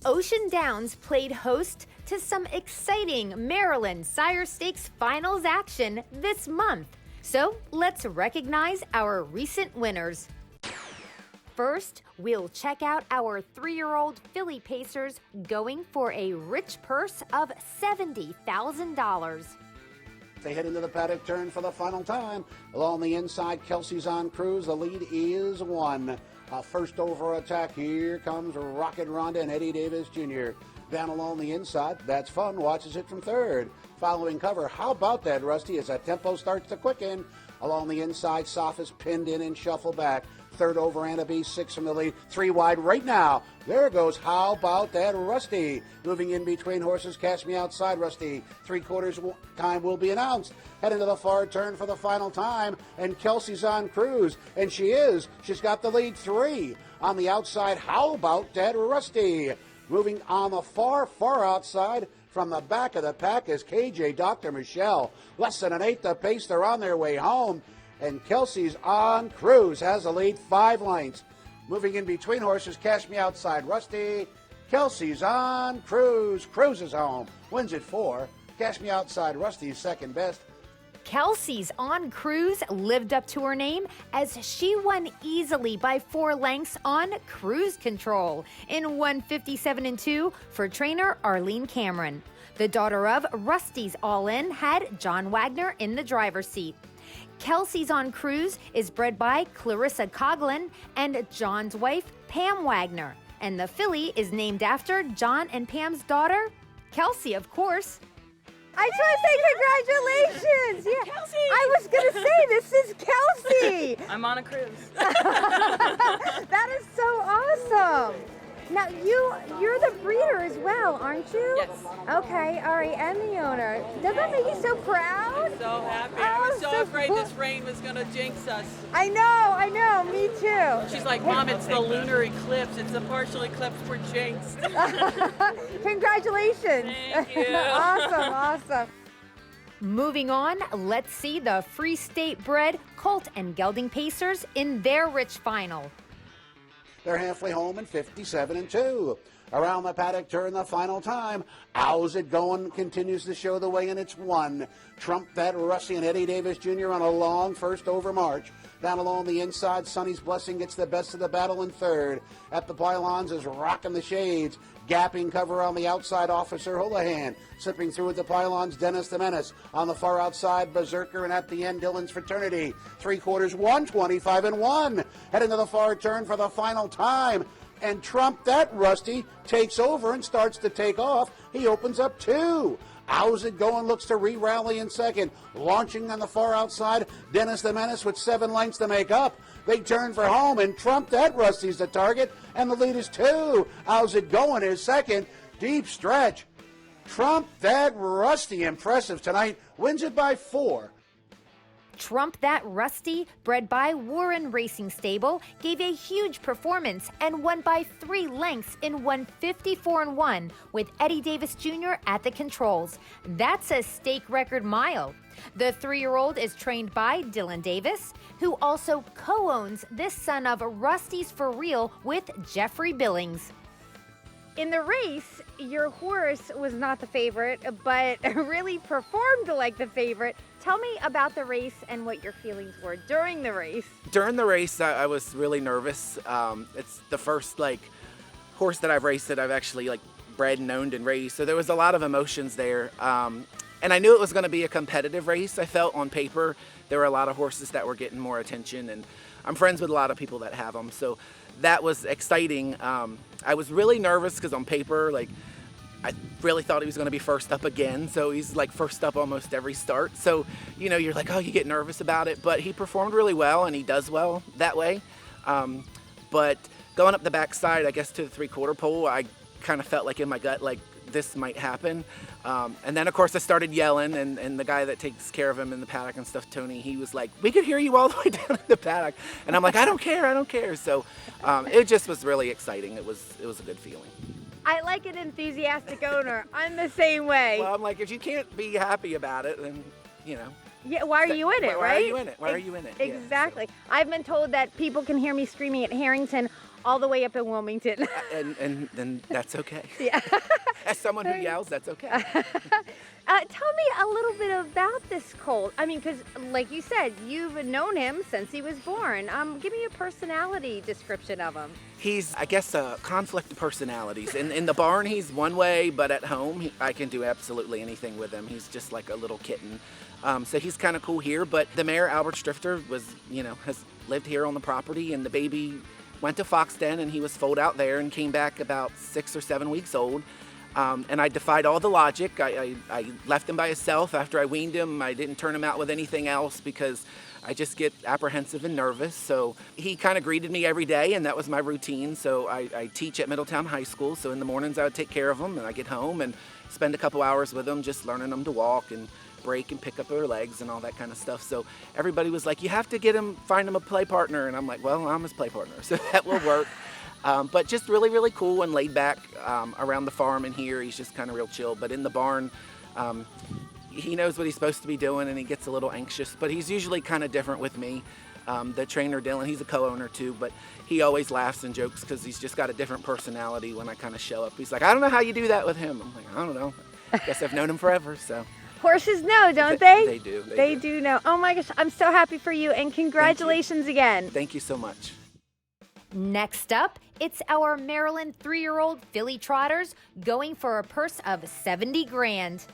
Ocean Downs played host to some exciting Maryland Sire Stakes Finals action this month. So let's recognize our recent winners. First, we'll check out our 3-year-old filly pacers going for a rich purse of $70,000. They head into the paddock turn for the final time. Along the inside, Kelseys On Cruze. The lead is 1. First over attack. Here comes Rocket Rhonda and Eddie Davis Jr. Down along the inside, That's Fun watches it from third. Following cover, How About That, Rusty, as that tempo starts to quicken. Along the inside, Sophis pinned in and shuffle back. Third over, Anna B, 6 from the lead. 3 wide right now. There goes How About That, Rusty. Moving in between horses, Catch Me Outside, Rusty. 3/4 time will be announced. Head into the far turn for the final time. And Kelseys On Cruze. And she's got the lead 3. On the outside, How About That, Rusty. Moving on the far outside from the back of the pack is KJ Dr. Michelle. Less than an eighth the pace. They're on their way home. And Kelseys On Cruze has the lead 5 lengths. Moving in between horses, Cash Me Outside, Rusty. Kelseys On Cruze. Cruises home. Wins it 4. Cash Me Outside, Rusty's second best. Kelseys On Cruze lived up to her name as she won easily by 4 lengths on Cruise Control in 157-2 for trainer Arlene Cameron. The daughter of Rusty's All In had John Wagner in the driver's seat. Kelseys On Cruze is bred by Clarissa Coughlin and John's wife, Pam Wagner. And the filly is named after John and Pam's daughter, Kelsey, of course. I just want to say congratulations. Yeah. Kelsey! I was going to say, this is Kelsey. I'm on a cruise. That is so awesome. Now, you're the breeder as well, aren't you? Yes. Okay, all right, and the owner. Doesn't that make you so proud? I'm so happy. Oh, I was so so afraid cool. this rain was going to jinx us. I know, me too. She's like, Mom, it's the lunar eclipse. It's a partial eclipse. We're jinxed. Congratulations. Thank you. Awesome. Moving on, let's see the Free State bred Colt and Gelding Pacers in their rich final. They're halfway home in 57-2. Around the paddock turn the final time. How's It Going continues to show the way, and it's 1. Trump That, Rusty and Eddie Davis Jr. on a long first over march. Down along the inside, Sonny's Blessing gets the best of the battle in third. At the pylons is Rockin' the Shades. Gapping cover on the outside, Officer Houlihan. Slipping through at the pylons, Dennis the Menace. On the far outside, Berserker, and at the end, Dylan's Fraternity. 3/4, 125-1. Heading to the far turn for the final time. And Trump That, Rusty takes over and starts to take off. He opens up 2. How's It Going looks to re-rally in second. Launching on the far outside, Dennis the Menace with 7 lengths to make up. They turn for home, and Trump That, Rusty's the target, and the lead is 2. How's It Going is second. Deep stretch. Trump That, Rusty, impressive tonight, wins it by 4. Trump That Rusty, bred by Warren Racing Stable, gave a huge performance and won by 3 lengths in 154-1 with Eddie Davis Jr. at the controls. That's a stake record mile. The 3-year-old is trained by Dylan Davis, who also co-owns this son of Rusty's For Real with Jeffrey Billings. In the race, your horse was not the favorite, but really performed like the favorite. Tell me about the race and what your feelings were during the race. During the race, I was really nervous. It's the first horse that I've raced that I've actually bred and owned and raced. So there was a lot of emotions there. And I knew it was going to be a competitive race. I felt on paper there were a lot of horses that were getting more attention, and I'm friends with a lot of people that have them. So that was exciting. I was really nervous because on paper, I really thought he was going to be first up again. So he's first up almost every start. So, you're like, oh, you get nervous about it. But he performed really well, and he does well that way. But going up the backside, I guess, to the 3/4 pole, I kind of felt like in my gut, this might happen. And then, of course, I started yelling, and the guy that takes care of him in the paddock and stuff, Tony, he was like, we could hear you all the way down in the paddock. And I'm like, I don't care. So it just was really exciting. It was a good feeling. I like an enthusiastic owner. I'm the same way. Well, I'm like, if you can't be happy about it, then, Yeah, why are you in it, right? Why are you in it? Why are you in it? Exactly. Yeah, so. I've been told that people can hear me screaming at Harrington all the way up in Wilmington. and that's okay. Yeah. As someone who yells, that's okay. Tell me a little bit about this colt. I mean, because like you said, you've known him since he was born. Give me a personality description of him. He's, I guess, a conflict of personalities. In the barn, he's one way, but at home, I can do absolutely anything with him. He's just like a little kitten. So he's kind of cool here. But the mare, Albert Strifter, was, has lived here on the property, and the baby went to Foxden, and he was foaled out there and came back about 6 or 7 weeks old. And I defied all the logic. I left him by himself after I weaned him. I didn't turn him out with anything else because I just get apprehensive and nervous. So he kind of greeted me every day, and that was my routine. So I teach at Middletown High School. So in the mornings I would take care of him, and I get home and spend a couple hours with him, just learning them to walk and break and pick up their legs and all that kind of stuff. So everybody was like, you have to find him a play partner. And I'm like, well, I'm his play partner, so that will work. But just really, really cool and laid back around the farm and here. He's just kind of real chill. But in the barn, he knows what he's supposed to be doing, and he gets a little anxious. But he's usually kind of different with me. The trainer, Dylan, he's a co-owner too, but he always laughs and jokes because he's just got a different personality when I kind of show up. He's like, I don't know how you do that with him. I'm like, I don't know. I guess I've known him forever, so. Horses know, don't they? They do. They do know. Oh my gosh, I'm so happy for you, and congratulations again. Thank you so much. Next up, it's our Maryland 3-year-old filly trotters going for a purse of $70 grand.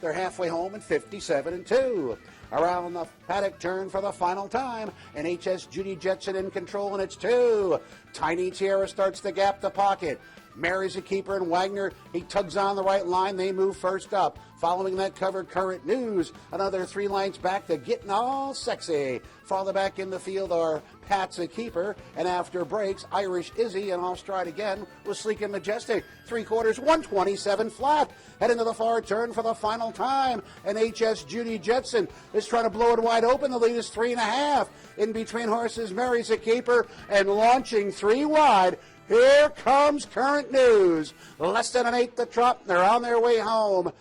They're halfway home in 57-2. Around the paddock turn for the final time, and HS Judy Jetson in control, and it's 2. Tiny Tiara starts to gap the pocket. Mary's a keeper, and Wagner, he tugs on the right line. They move first up. Following that cover, Current News. Another 3 lengths back to Getting All Sexy. Farther back in the field are Pat's a keeper, and after breaks, Irish Izzy and off stride again was Sleek and Majestic. 3/4, 127 flat. Head into the far turn for the final time, and HS Judy Jetson is trying to blow it wide open. The lead is 3.5. In between horses, Mary's a keeper, and launching 3 wide. Here comes Current News. Less than an 1/8 the trot. They're on their way home.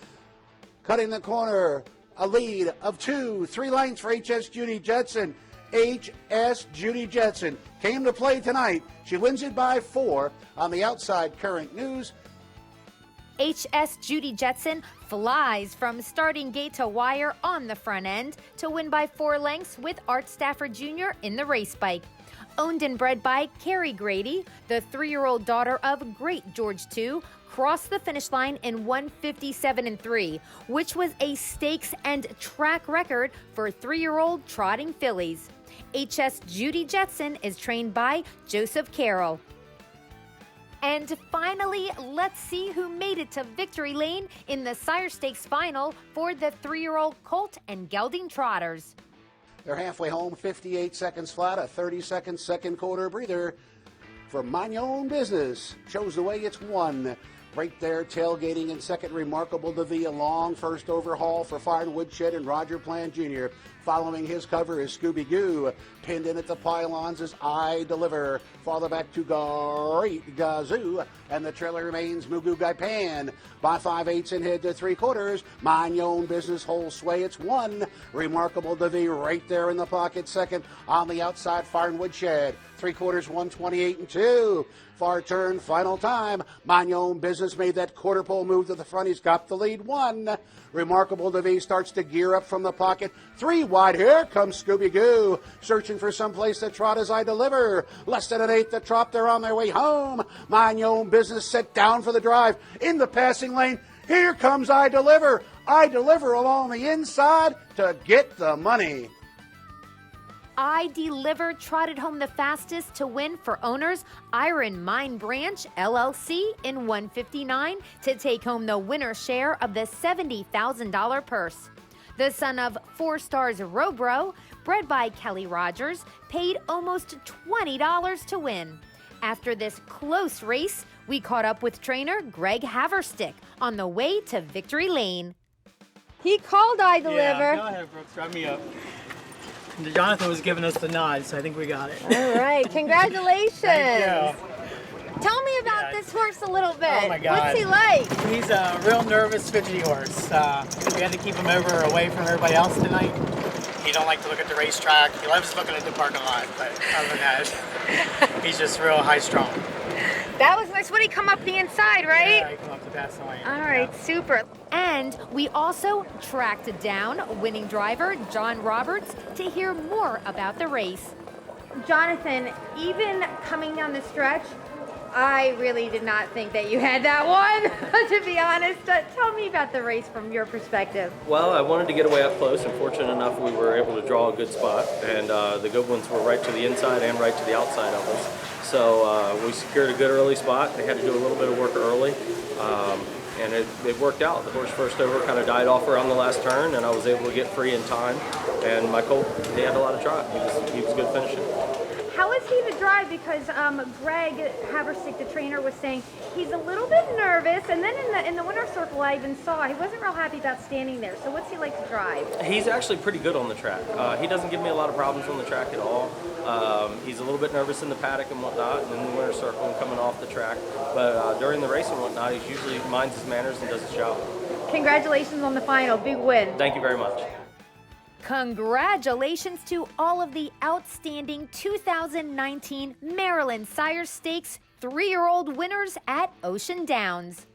Cutting the corner, a lead of 2, 3 lengths for HS Judy Jetson. HS Judy Jetson came to play tonight. She wins it by 4. On the outside, Current News. HS Judy Jetson flies from starting gate to wire on the front end to win by 4 lengths with Art Stafford Jr. in the race bike. Owned and bred by Carrie Grady, the 3-year-old daughter of Great George II, crossed the finish line in 157-3, which was a stakes and track record for 3-year-old trotting fillies. HS Judy Jetson is trained by Joseph Carroll. And finally, let's see who made it to victory lane in the Sire Stakes Final for the 3-year-old colt and gelding trotters. They're halfway home, 58 seconds flat, a 30-second second quarter breather for Mind Your Own Business. Shows the way, it's 1. Right there, tailgating in second, Remarkable DeVille. A long first overhaul for Fine Woodshed and Roger Plant Jr. Following his cover is Scooby-Goo. Pinned in at the pylons is I Deliver. Farther back to Great Gazoo. And the trailer remains Mugu Gai Pan. By 5/8 and head to 3/4. Mind Your Own Business, whole sway, it's 1. Remarkable DeVille right there in the pocket second. On the outside, Fine Woodshed. 3/4, 128-2. Far turn, final time. Mind Your Own Business made that quarter pole move to the front. He's got the lead, 1. Remarkable DeVille starts to gear up from the pocket. 3 wide. Here comes Scooby-Goo. Searching for someplace to trot as I Deliver. Less than an 1/8 the trot. They're on their way home. Mind Your Own Business set down for the drive. In the passing lane, here comes I Deliver. I Deliver along the inside to get the money. I Deliver trotted home the fastest to win for owners Iron Mine Branch LLC in 159 to take home the winner's share of the $70,000 purse. The son of 4 Stars Robro, bred by Kelly Rogers, paid almost $20 to win. After this close race, we caught up with trainer Greg Haverstick on the way to victory lane. He called I Deliver. Yeah, go ahead, Brooks. Drive me up. Jonathan was giving us the nod, so I think we got it. All right, congratulations. Thank you. Tell me about this horse a little bit. Oh my God. What's he like? He's a real nervous, fidgety horse. We had to keep him away from everybody else tonight. He don't like to look at the racetrack. He loves looking at the parking lot, but other than that, he's just real high strung. That was nice. What did he come up the inside, right? Yeah, he come up to pass the lane. All right, Yeah. super. And we also tracked down winning driver John Roberts to hear more about the race. Jonathan, even coming down the stretch, I really did not think that you had that one, to be honest. Tell me about the race from your perspective. Well, I wanted to get away up close, and fortunate enough we were able to draw a good spot, and the good ones were right to the inside and right to the outside of us. So we secured a good early spot. They had to do a little bit of work early, and it worked out. The horse first over kind of died off around the last turn, and I was able to get free in time, and my colt, he had a lot of trot. He was good finishing. How is he to drive? Because Greg Haverstick, the trainer, was saying he's a little bit nervous. And then in the winner's circle, I even saw he wasn't real happy about standing there. So what's he like to drive? He's actually pretty good on the track. He doesn't give me a lot of problems on the track at all. He's a little bit nervous in the paddock and whatnot, and in the winner's circle and coming off the track. But during the race and whatnot, he usually minds his manners and does his job. Congratulations on the final. Big win. Thank you very much. Congratulations to all of the outstanding 2019 Maryland Sire Stakes 3-year-old winners at Ocean Downs.